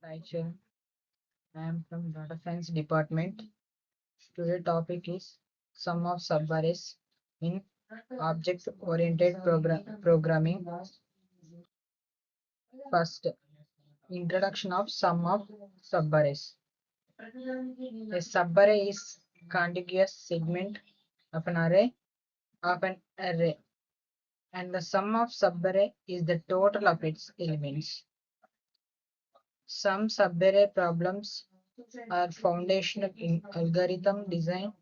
Rachel, I am from Data Science Department. Today topic is sum of subarrays in object-oriented programming. First, introduction of sum of subarrays. A subarray is contiguous segment of an array, and the sum of subarray is the total of its elements. Some subarray problems are foundational in algorithm design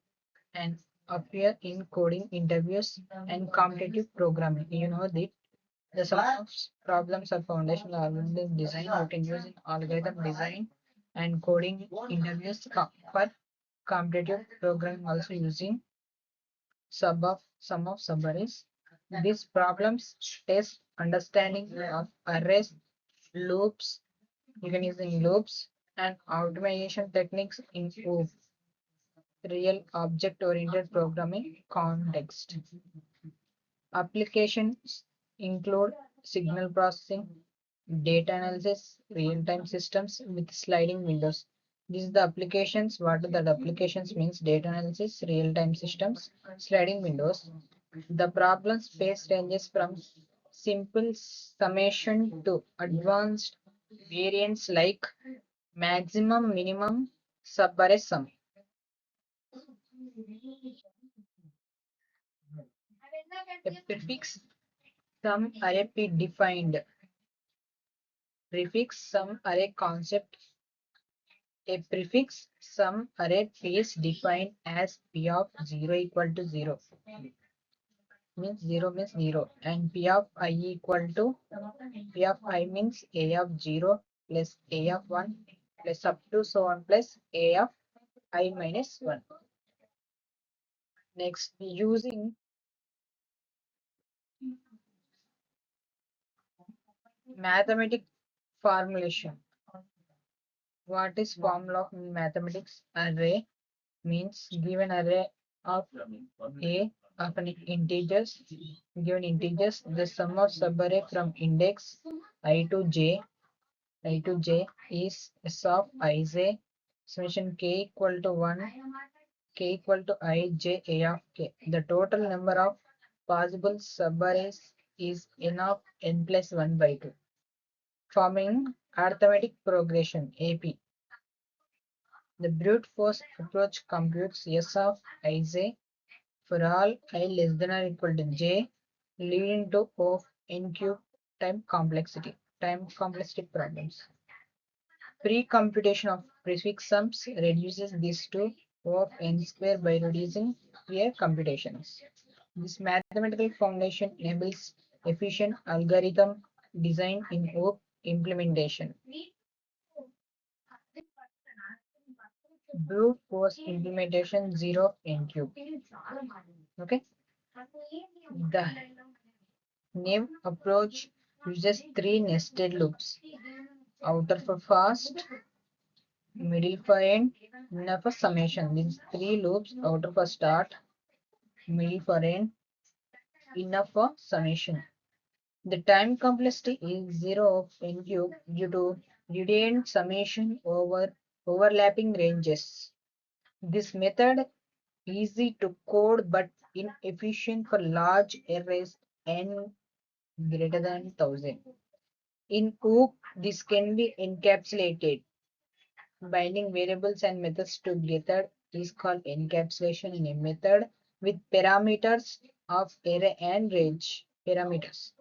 and appear in coding interviews and competitive programming. You know that the some of problems are foundational algorithm design you can use in algorithm design and coding interviews for competitive programming also using sum of subarrays. These problems test understanding of arrays, loops, you can use in loops and automation techniques in real object-oriented programming context. Applications include signal processing, data analysis, real-time systems with sliding windows. These are the applications. What are the applications means data analysis, real-time systems, sliding windows. The problems faced ranges from simple summation to advanced variants like maximum, minimum, subarray sum. A prefix sum array defined. Prefix sum array concept. A prefix sum array is defined as p of 0 equal to 0 means 0 means 0 and p of I equal to p of I means a of 0 plus a of 1 plus up to so on plus a of I minus 1. Next, using mathematic formulation. What is formula of mathematics? Array means given array of a of an integers, given integers, the sum of subarray from index I to j is s of ij summation k equal to 1, k equal to I j a of k. The total number of possible subarrays is n of n plus 1 by 2, forming arithmetic progression AP. The brute force approach computes S of Ij for all I less than or equal to j, leading to O of n cube time complexity problems. Pre-computation of prefix sums reduces this to O of n square by reducing peer computations. This mathematical foundation enables efficient algorithm design in O implementation. Brute force implementation 0 of n cube. Okay. The name approach uses three nested loops. Outer for fast, middle for end, inner for summation. These three loops, outer for start, middle for end, inner for summation. The time complexity is 0 of n cube due to gradient summation over overlapping ranges. This method easy to code but inefficient for large arrays n greater than 1000. In OOP, this can be encapsulated. Binding variables and methods together is called encapsulation in a method with parameters of array and range parameters.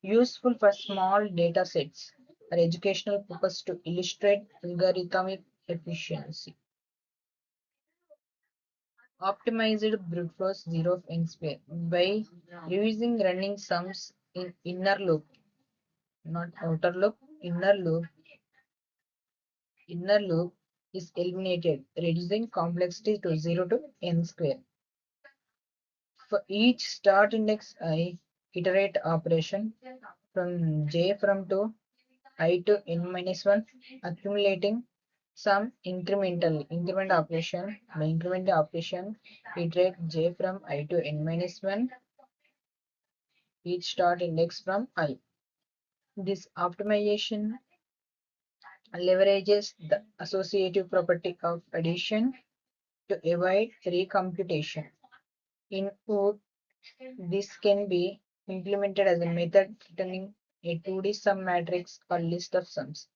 Useful for small data sets for educational purpose to illustrate algorithmic efficiency. Optimized brute force 0 of n square by reusing running sums in inner loop, not outer loop. Inner loop is eliminated, reducing complexity to 0 to n square. For each start index I, iterate operation from j from 2 I to n minus 1, accumulating some increment operation. The increment operation iterate j from I to n minus 1, each start index from I. This optimization leverages the associative property of addition to avoid recomputation. In code, this can be implemented as a method returning a 2D sum matrix or list of sums.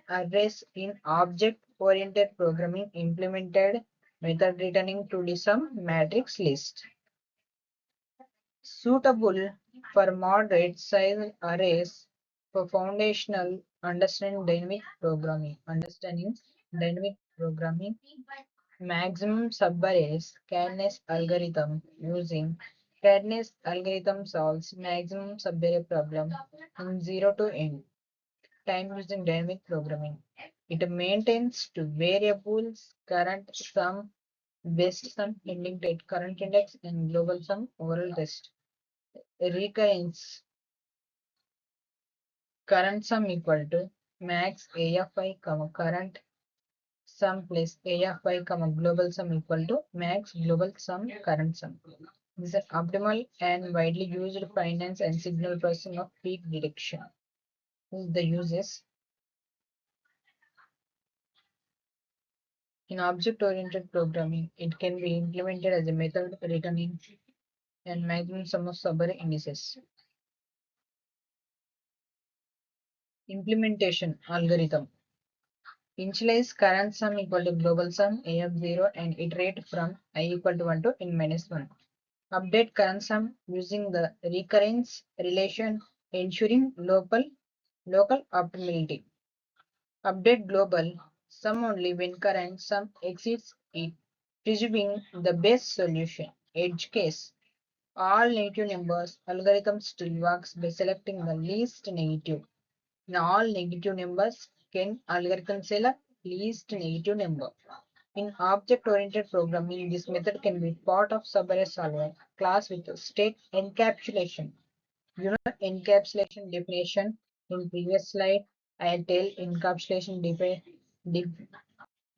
Arrays in object-oriented programming implemented method returning 2D sum matrix list. Suitable for moderate size arrays for foundational understanding dynamic programming, maximum subarrays Cadence algorithm using Cadence algorithm solves maximum subarray problem in 0 to n time using dynamic programming. It maintains two variables current sum, best sum, ending date, current index, and global sum overall test. Recurrence current sum equal to max a of I, current sum plus a of I, global sum equal to max global sum current sum. This is an optimal and widely used finance and signal processing of peak detection. The uses in object-oriented programming, it can be implemented as a method returning and maximum sum of subarray indices. Implementation algorithm. Initialize current sum equal to global sum a of 0 and iterate from I equal to 1 to n minus 1. Update current sum using the recurrence relation ensuring local optimality. Update global sum only when current sum exceeds it, presuming the best solution. Edge case. All negative numbers algorithm still works by selecting the least negative. In all negative numbers, can algorithm select least negative number? In object-oriented programming, this method can be part of subarray solver class with state encapsulation. You know encapsulation definition in previous slide. I'll tell encapsulation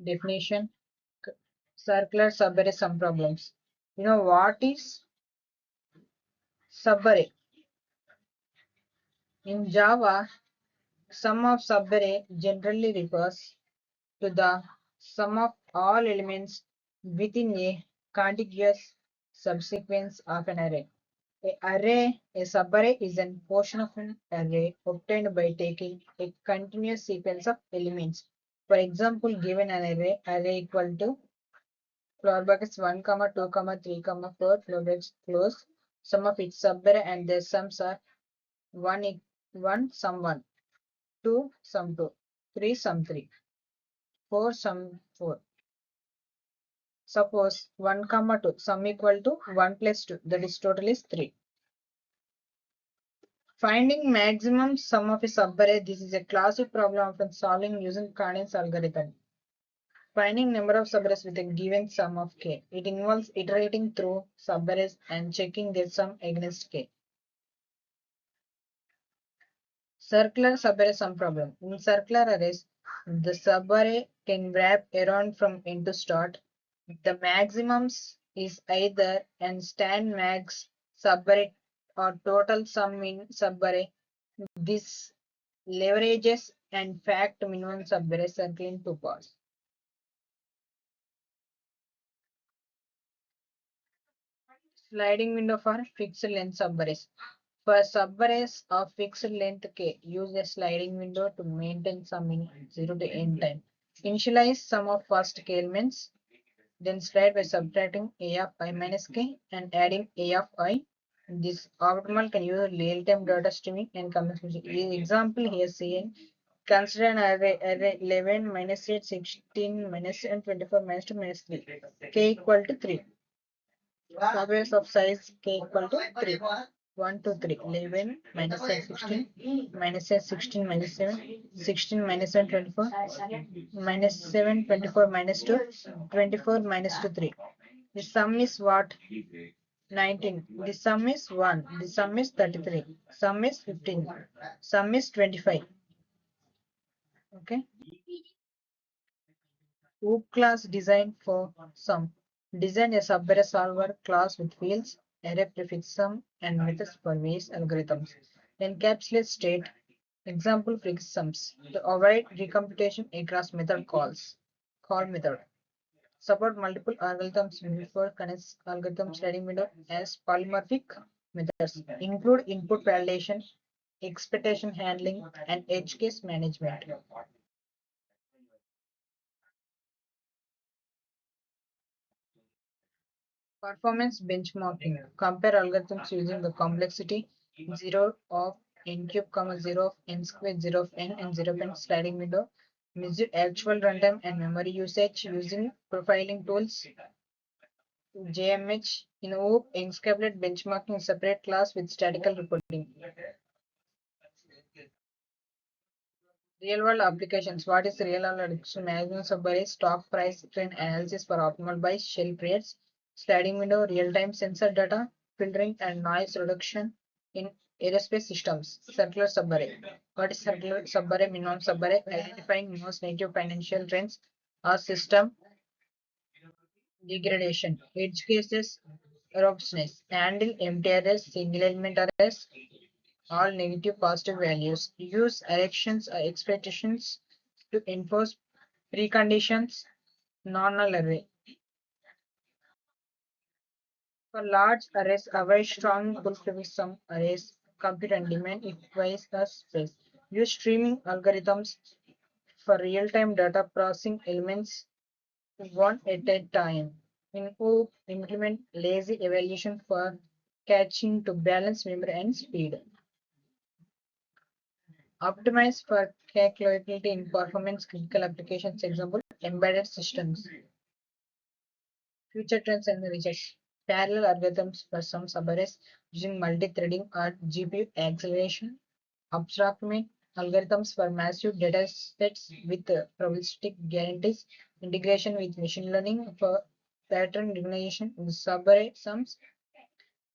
definition. Circular subarray sum problems. You know what is subarray? In Java, sum of subarray generally refers to the sum of all elements within a contiguous subsequence of an array. A subarray is a portion of an array obtained by taking a continuous sequence of elements. For example, given an array equal to flower brackets 1, 2, 3, 4, flower brackets close, sum of its subarray and their sums are 1 sum 1, 2 sum 2, 3 sum 3, 4 sum 4. Suppose 1, 2 sum equal to 1 plus 2, that is total is 3. Finding maximum sum of a subarray. This is a classic problem often solving using Cadence algorithm. Finding number of subarrays with a given sum of k. It involves iterating through subarrays and checking their sum against k. Circular subarray sum problem. In circular arrays, the subarray can wrap around from end to start. The maximums is either an stand max subarray or total sum in subarray. This leverages and fact minimum subarray circle in two parts. Sliding window for fixed length subarrays. For subarrays of fixed length k, use a sliding window to maintain sum in 0 to n time. Initialize sum of first k elements, then slide by subtracting a of I minus k and adding a of I. This optimal can use real-time data streaming and computation. Example here saying consider an array 11 minus 8 16 minus 7 24 minus 2 minus 3 k equal to 3. Subways of size k equal to 3. 1, 2, 3. 11 minus 7 16 minus 7 16 minus 7 16 minus 7 24 minus 7 24 minus 2 24 minus 2 3. The sum is what? 19. The sum is 1. The sum is 33. Sum is 15. Sum is 25. Okay. Hoop class design for sum. Design a subarray solver class with fields, array prefix sum, and methods for various algorithms. Encapsulate state. Example fixed sums. To avoid recomputation across method calls. Call method. Support multiple algorithms before connects algorithm sliding window as polymorphic methods. Include input validation, expectation handling, and edge case management. Performance benchmarking. Compare algorithms using the complexity 0 of n cube, 0 of n squared, 0 of n, and 0 of n sliding window. Measure actual runtime and memory usage using profiling tools. JMH in OOP encapsulated benchmarking separate class with statistical reporting. Real world applications. What is real world application? Management Subarrays, stock price trend analysis for optimal buy, shelf rates, sliding window, real time sensor data, filtering and noise reduction in aerospace systems. Circular subarray. What is circular subarray? Minimum subarray, identifying most native financial trends or system degradation. Edge cases, robustness. Handle empty arrays, single element arrays, all negative positive values. Use elections or expectations to enforce preconditions, non-null array. For large arrays, avoid strong full sum arrays. Compute on demand if requires a space. Use streaming algorithms for real-time data processing elements one at a time. In OOP, implement lazy evaluation for catching to balance memory and speed. Optimize for calculability in performance critical applications, example, embedded systems. Future trends and research. Parallel algorithms for some subarrays using multi-threading or GPU acceleration. Abstractment algorithms for massive data sets with probabilistic guarantees. Integration with machine learning for pattern recognition. Subarray sums.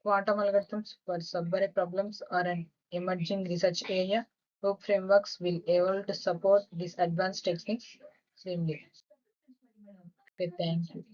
Quantum algorithms for subarray problems are an emerging research area. Hope frameworks will evolve to support these advanced techniques. Similarly. Okay, thank you.